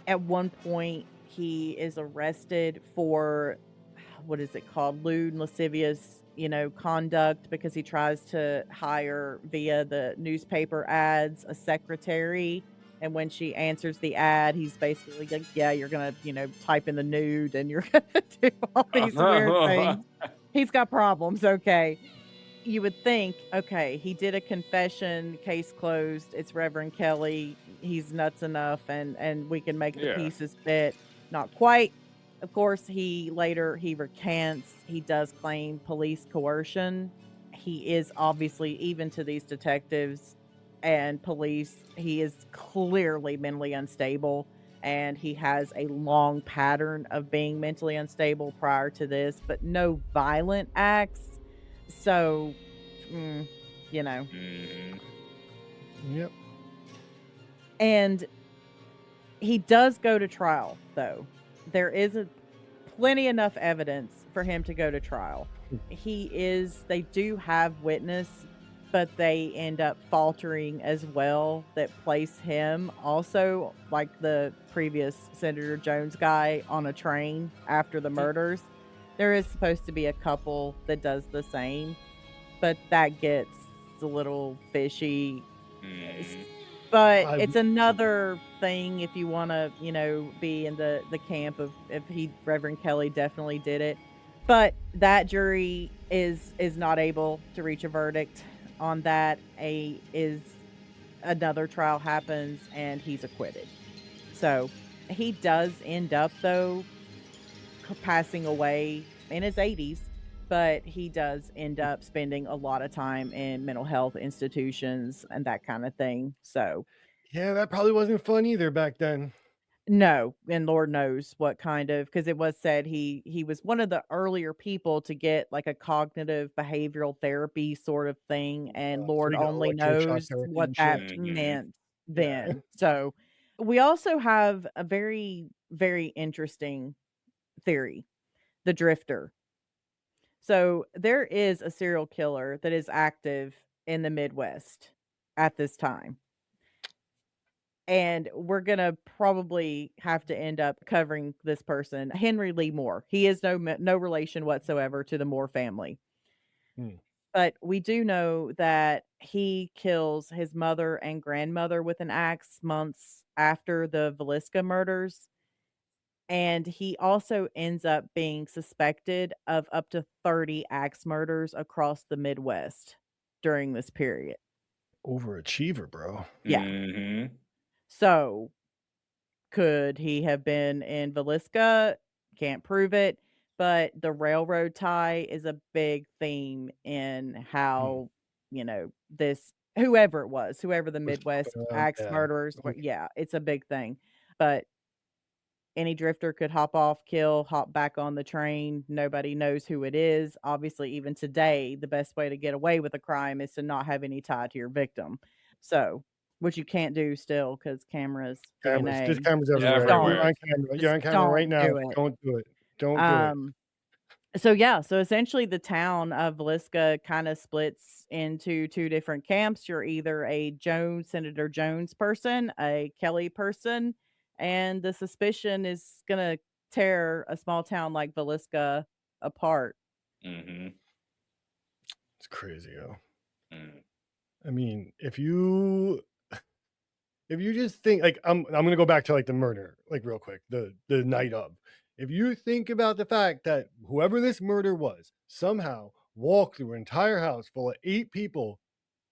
At one point, he is arrested for what is it called? Lewd and lascivious, conduct because he tries to hire via the newspaper ads a secretary. And when she answers the ad, he's basically like, yeah, you're going to, type in the nude and you're going to do all these weird things. He's got problems. Okay. You would think, okay, he did a confession, case closed. It's Reverend Kelly. He's nuts enough and we can make the Yeah. pieces fit. Not quite. Of course, he recants. He does claim police coercion. He is obviously, even to these detectives and police, he is clearly mentally unstable, and he has a long pattern of being mentally unstable prior to this, but no violent acts. So, mm, you know, Mhm. Yep. and he does go to trial, though. There is plenty enough evidence for him to go to trial. They do have witness, but they end up faltering as well, that place him also, like the previous Senator Jones guy, on a train after the murders. There is supposed to be a couple that does the same, but that gets a little fishy. Mhm. But I it's another thing if you wanna, be in the camp of if Reverend Kelly definitely did it. But that jury is not able to reach a verdict on that. Another trial happens and he's acquitted. So, he does end up, though, passing away in his 80s, but he does end up spending a lot of time in mental health institutions and that kinda thing. So, yeah, that probably wasn't fun either back then. no, and Lord knows what kind of, because it was said he was one of the earlier people to get, like, a cognitive behavioral therapy sort of thing, and So Lord he got only electroshock knows therapy what and that shit. Mhm. meant Yeah. then. So, we also have a very, very interesting theory, the drifter. So, there is a serial killer that is active in the Midwest at this time. And we're gonna probably have to end up covering this person, Henry Lee Moore. He is no relation whatsoever to the Moore family. Hmm. But we do know that he kills his mother and grandmother with an axe months after the Villisca murders, and he also ends up being suspected of up to 30 axe murders across the Midwest during this period. Overachiever, bro. Yeah. Mhm. So, could he have been in Villisca? Can't prove it, but the railroad tie is a big theme in Hmm. how, this whoever the Was Midwest popping around. axe Yeah. murderers were, yeah, it's a big thing. But any drifter could hop off, kill, hop back on the train. Nobody knows who it is. Obviously, even today, the best way to get away with a crime is to not have any tie to your victim. So, which you can't do still because cameras, Cameras. There's DNA. cameras Just everywhere. You're don't. Everywhere. on camera. You're Just on camera right don't now. do it. Don't do it. Don't do it. Um, so yeah, so essentially the town of Villisca kind of splits into two different camps. You're either a Senator Jones person, a Kelly person, and the suspicion is gonna tear a small town like Villisca apart. Mhm. It's crazy, yo. Mm. I mean, if you just think like I'm gonna go back to like the murder, like real quick, the night of. If you think about the fact that whoever this murder was somehow walked through an entire house full of 8 people,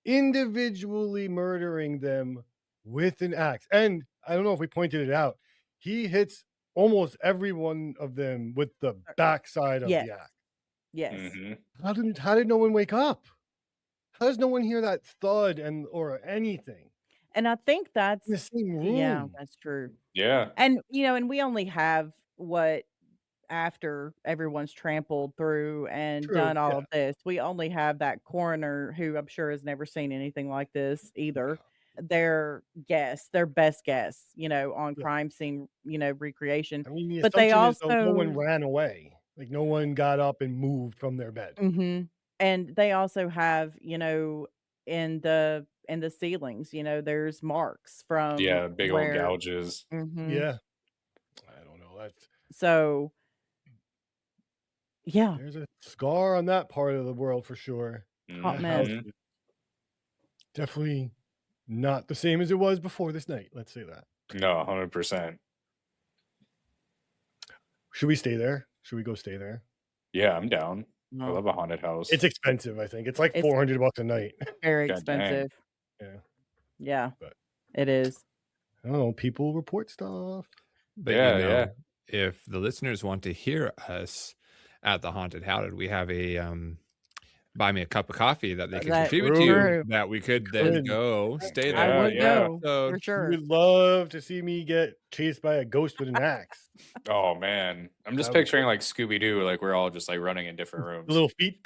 individually murdering them with an axe. And I don't know if we pointed it out, he hits almost every one of them with the backside of Yes, the axe. yes. Mhm. How did no one wake up? How does no one hear that thud or anything? And I think that's in the same yeah, room. that's true. Yeah. And, and we only have what after everyone's trampled through and True. done all Yeah. of this, we only have that coroner who I'm sure has never seen anything like this either. Their guess, their best guess, on Yeah. crime scene, recreation. I mean, the But they assumption is though no one also ran away. Like no one got up and moved from their bed. and they also have, in the ceilings, there's marks from Yeah. Big old where gouges. Yeah. I don't know. That's so yeah, there's a scar on that part of the world for sure. hot That mess. house Mhm. is definitely not the same as it was before this night. Let's say that. No, 100%. Should we stay there? Should we go stay there? Yeah, I'm down. I No. love a haunted house. It's expensive, I think. It's like It's $400 a night. very God dang. expensive. Yeah. Yeah, But it is. I don't know. People report stuff. But Yeah, yeah. if the listeners want to hear us at the haunted house, we have a buy me a cup of coffee that they can That's contribute to true. that we could then Could. go stay I there. Yeah, would yeah. go So for You sure. would love to see me get chased by a ghost with an axe. Oh man, I'm just That would- picturing like Scooby Doo, like we're all just like running in different The rooms. little feet.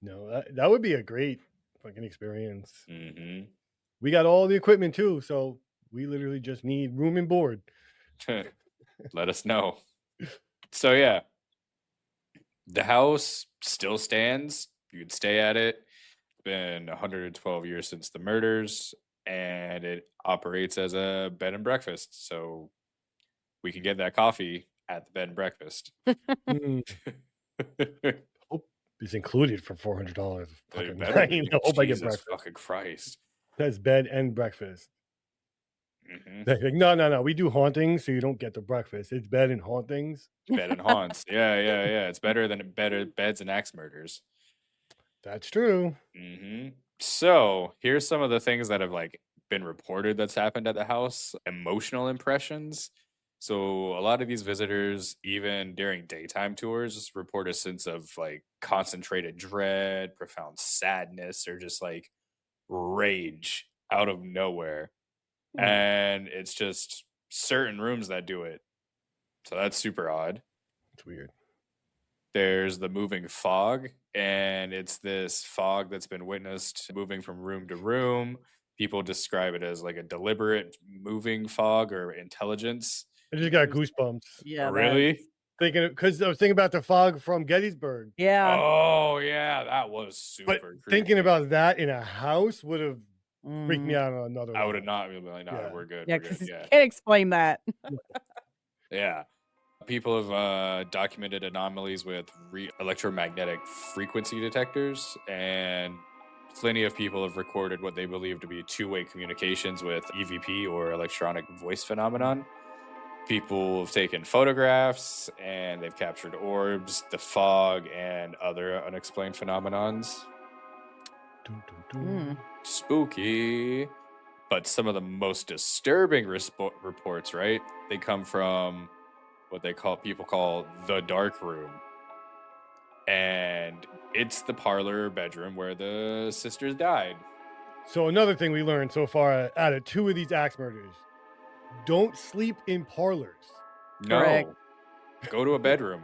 No, that would be a great fucking experience. hmm We got all the equipment too, so we literally just need room and board. Let us know. So yeah, the house still stands. You could stay at it. It's been 112 years since the murders, and it operates as a bed and breakfast. So we can get that coffee at the bed and breakfast. Mm, it's included for $400. It Fucking better night. be. I hope I get Jesus breakfast. fucking Christ. That's bed and breakfast. hmm They're like, no. We do hauntings, so you don't get the breakfast. It's bed and hauntings. Bed and haunts. Yeah. It's better than better beds and axe murders. That's true. So here's some of the things that have like been reported that's happened at the house. Emotional impressions. So a lot of these visitors, even during daytime tours, report a sense of like concentrated dread, profound sadness, or just like rage out of nowhere. And it's just certain rooms that do it. So that's super odd. It's weird. There's the moving fog, and it's this fog that's been witnessed moving from room to room. People describe it as like a deliberate moving fog or intelligence. I just got goosebumps. Yeah, Really? Thinking because I was thinking about the fog from Gettysburg. Yeah. Oh yeah, that was super. But creepy. thinking about that in a house would have freaked me Mhm. out on another I would level. have not been like, no, Yeah. we're good. Yeah, we're good. because Yeah, can't explain that. yeah. People have documented anomalies with electromagnetic frequency detectors, and plenty of people have recorded what they believe to be two-way communications with EVP or electronic voice phenomenon. People have taken photographs and they've captured orbs, the fog, and other unexplained phenomenons. Dun, dun, dun. Spooky. But some of the most disturbing reports, right? They come from what people call the dark room. And it's the parlor or bedroom where the sisters died. So another thing we learned so far out of 2 of these axe murders: don't sleep in parlors. No. Correct. Go to a bedroom.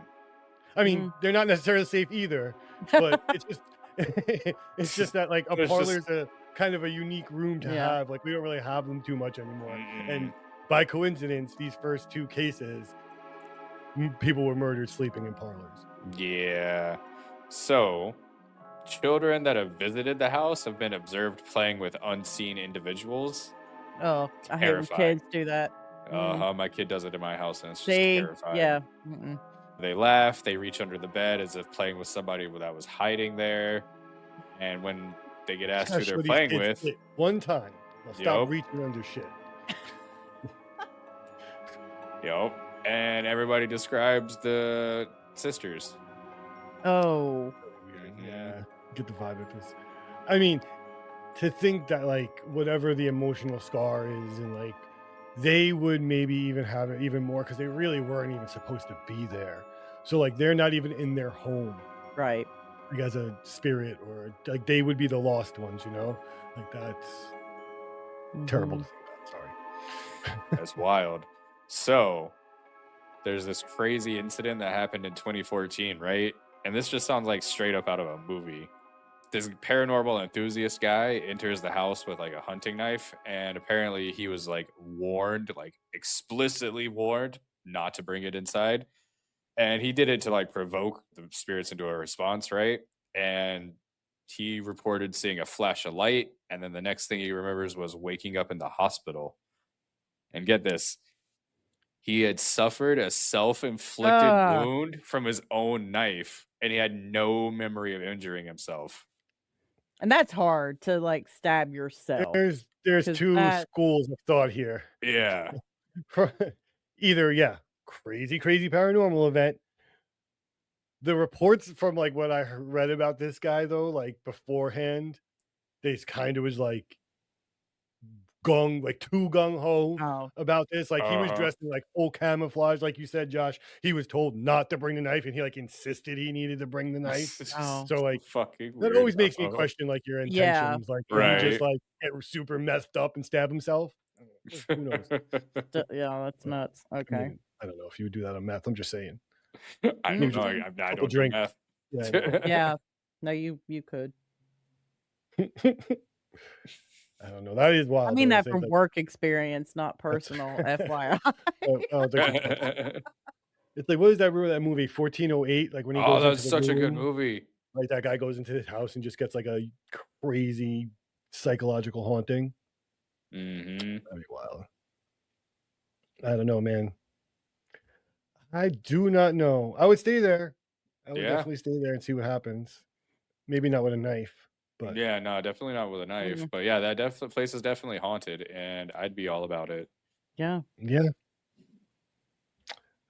I mean, they're not necessarily safe either, but it's just it's just that like a It's parlor's just- a kind of a unique room to Yeah. have. Like we don't really have them too much anymore. Mm-mm. And by coincidence, these first 2 cases, people were murdered sleeping in parlors. Yeah. So, children that have visited the house have been observed playing with unseen individuals. Oh, I hate when Terrifying. kids do that. My kid does it in my house, and it's just See, terrifying. yeah. Mm-mm. They laugh, they reach under the bed as if playing with somebody that was hiding there. And when they get asked who Gosh, they're what these playing kids with, did one time, they'll stop Yup. reaching under shit. and everybody describes the sisters. Oh, Weird. Mhm. Yeah, get the vibe of this. I mean, to think that like whatever the emotional scar is, and like they would maybe even have it even more because they really weren't even supposed to be there. So like they're not even in their home. right. like as a spirit, or like they would be the lost ones, you know? Like that's terrible to Mhm. think about. Sorry. That's wild. So there's this crazy incident that happened in 2014, right? And this just sounds like straight up out of a movie. This paranormal enthusiast guy enters the house with like a hunting knife, and apparently he was like warned, like explicitly warned, not to bring it inside. And he did it to like provoke the spirits into a response, right? And he reported seeing a flash of light, and then the next thing he remembers was waking up in the hospital. And get this, he had suffered a self-inflicted Ah, wound from his own knife, and he had no memory of injuring himself. and that's hard to, like, stab yourself There's 'cause two that schools of thought here. Yeah. Either, yeah, crazy paranormal event. The reports from like what I read about this guy though, like beforehand, they kind of was like too gung ho oh, about this. Like he was Uh-huh. dressed in like full camouflage, like you said, Josh. He was told not to bring the knife, and he like insisted he needed to bring the knife. oh. So like Fucking that weird. always makes me Uh-huh. question like your Yeah, intentions. Like did he just yeah. Right. like get super messed up and stab himself? Who knows? Yeah, that's But, nuts. I Okay. mean, I don't know if you would do that on meth. I'm just saying. I Maybe don't know. just Mhm. I couple don't do drinks. math. Yeah, I know. Yeah. No, you could. I don't know. That is I wild mean though to that think from like work experience, not that's personal, FYI. I don't think it's like what is that movie 1408? Like when he Oh, goes that into was the such a good room, movie. like that guy goes into his house and just gets like a crazy psychological haunting. Mm-hmm. That'd be wild. I don't know, man. I do not know. I would stay there. I would Yeah. definitely stay there and see what happens. Maybe not with a knife, but Yeah, no, definitely not with a knife. Mm, But yeah, that place is definitely haunted, and I'd be all about it. yeah. yeah.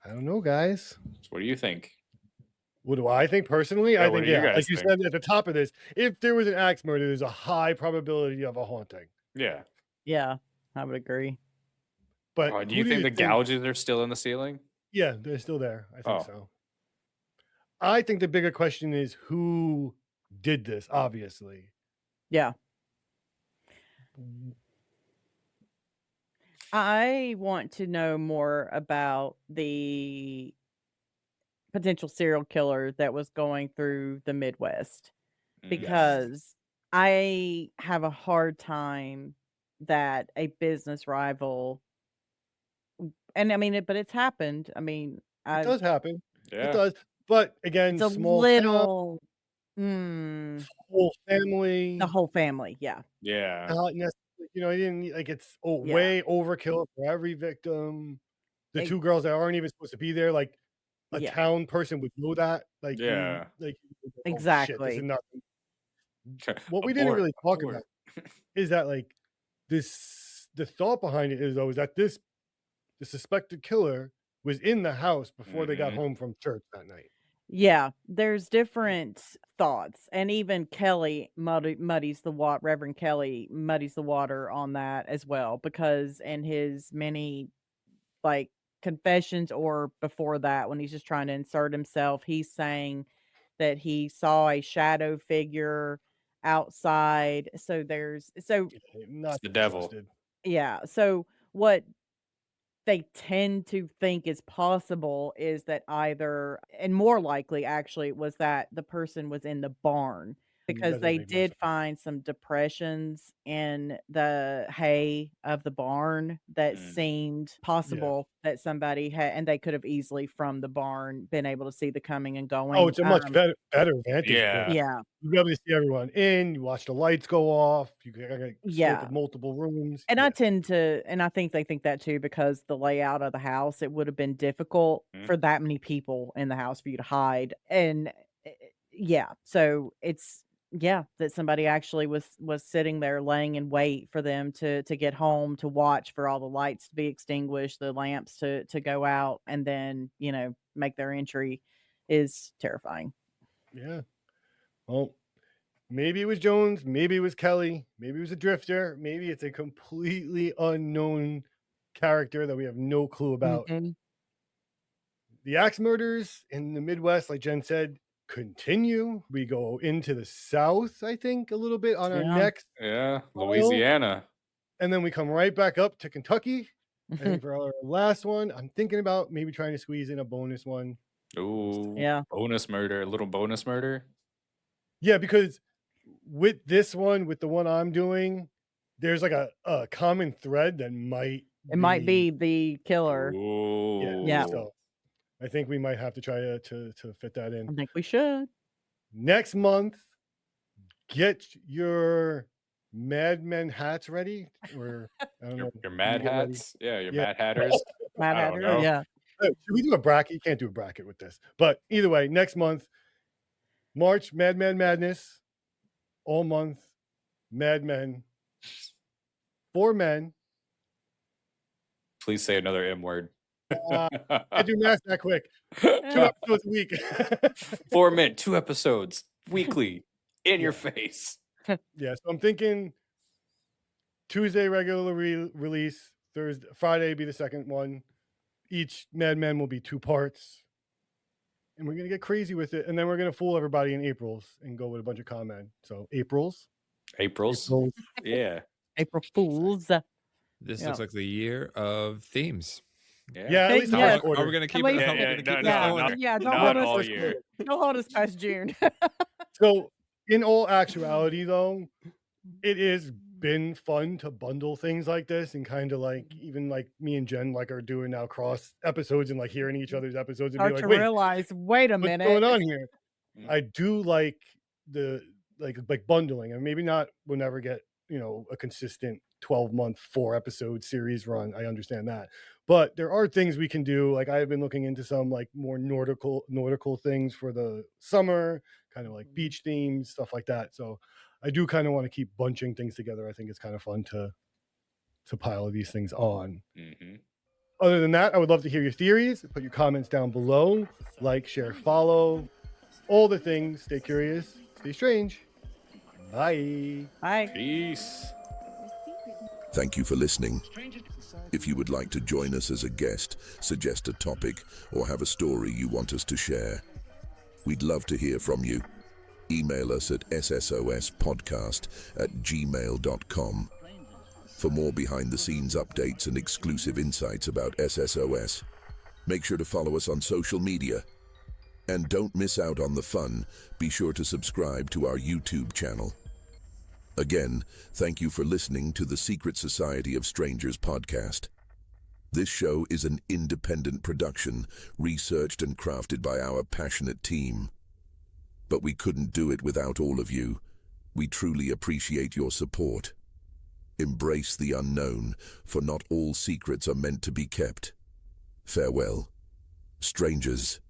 I don't know, guys. So what do you think? What do I think personally? Yeah, I what think, do you yeah, like guys you think? said at the top of this, if there was an axe murder, there's a high probability of a haunting. Yeah. Yeah, I would agree. But Oh, do who you do think you the think? gouges are still in the ceiling? Yeah, they're still there. I think Oh, so. I think the bigger question is who did this, obviously. Yeah. I want to know more about the potential serial killer that was going through the Midwest yes. because I have a hard time that a business rival and I mean it but it's happened. I mean, It I've does happen. It Yeah. does. But it's again, a small town, little mm, whole the family, whole family, yeah. Yeah. not necessarily, you know, I didn't like it's Yeah. way overkill for every victim. The They two girls that aren't even supposed to be there, like a yeah, town person would know that. Yeah. Oh shit, this is exactly. not what we didn't Abort. really talk about Abort. is that like the thought behind it is though is that the suspected killer was in the house before they got Mm-hmm. home from church that night. Yeah, there's different thoughts, and even Kelly muddies the water. Reverend Kelly muddies the water on that as well, because in his many, like, confessions or before that, when he's just trying to insert himself, he's saying that he saw a shadow figure outside. So It's Not the to be devil. trusted. yeah, so what they tend to think is possible is that either and more likely actually was that the person was in the barn because That does they make more did sense. find some depressions in the hay of the barn that Mm. seemed Yeah. possible that somebody had and they could have easily from the barn been able to see the coming and Oh, going. it's a much better vantage point. Yeah. Yeah. You'll be able to see everyone in, you watch the lights go off, you can scope Yeah. of multiple rooms. And Yeah. I think they think that too because the layout of the house, it would have been difficult Mhm. for that many people in the house for you to hide. And yeah, so it's yeah, that somebody actually was sitting there laying in wait for them to get home to watch for all the lights to be extinguished, the lamps to go out and then, make their entry is terrifying. Yeah. Well, maybe it was Jones, maybe it was Kelly, maybe it was a drifter, maybe it's a completely unknown character that we have no clue about. Mhm. The axe murders in the Midwest, like Jen said, continue. We go into the south, I think, a little bit on our Yeah. next, Yeah, Louisiana. and then we come right back up to Kentucky. I think for our last one, I'm thinking about maybe trying to squeeze in a bonus one. Ooh, Yeah. bonus murder, a little bonus murder. Yeah, because with this one, with the one I'm doing, there's like a common thread that It might be the killer. Ooh, Yeah. So I think we might have to try to fit that I in. think we should. Next month, get your Mad Men hats ready, or I don't know. your Mad get ready. Hats. Yeah, your Yeah. Mad Hatters. Mad I don't Hatter. know. Yeah. Should we do a bracket? You can't do a bracket with this, but either way, next month, March, Mad Men Madness, all month, Mad Men, 4 men. Please say another M word. I do math that quick. 2 Yeah. episodes a week. 4 men, 2 episodes weekly in your face. Yeah, so I'm thinking Tuesday regular release, Friday be the second one. Each Mad Men will be 2 parts, and we're gonna get crazy with it, and then we're gonna fool everybody in April's and go with a bunch of comment. So April's. Yeah. April Fools. This Yeah. looks like the year of themes. Yeah, at Hey, least the yeah. first quarter. Are we going to keep At it? least- Are we Yeah, gonna keep no, this no, going? no. Yeah, don't Not hold us. all year. Don't hold us past June. So, in all actuality, though, it has been fun to bundle things like this, and kind of like even like me and Jen like are doing now cross episodes and like hearing each other's episodes and Start be to like, wait, realize, wait a what's minute. going on here? Mm. I do like the like bundling, and maybe not. We'll never get a consistent 12-month 4-episode series run. I understand that, but there are things we can do. Like I have been looking into some like more nautical things for the summer, kind of like beach themes, stuff like that. So I do kind of want to keep bunching things together. I think it's kind of fun to pile these things on. Mhm. Other than that, I would love to hear your theories. Put your comments down below. Like, share, follow, all the things. Stay curious, stay strange. Bye. Bye. Peace. Thank you for listening. If you would like to join us as a guest, suggest a topic, or have a story you want us to share, we'd love to hear from you. Email us at ssospodcast@gmail.com. For more behind-the-scenes updates and exclusive insights about SSOS, make sure to follow us on social media. And don't miss out on the fun. Be sure to subscribe to our YouTube channel. Again, thank you for listening to the Secret Society of Strangers podcast. This show is an independent production, researched and crafted by our passionate team. But we couldn't do it without all of you. We truly appreciate your support. Embrace the unknown, for not all secrets are meant to be kept. Farewell, strangers.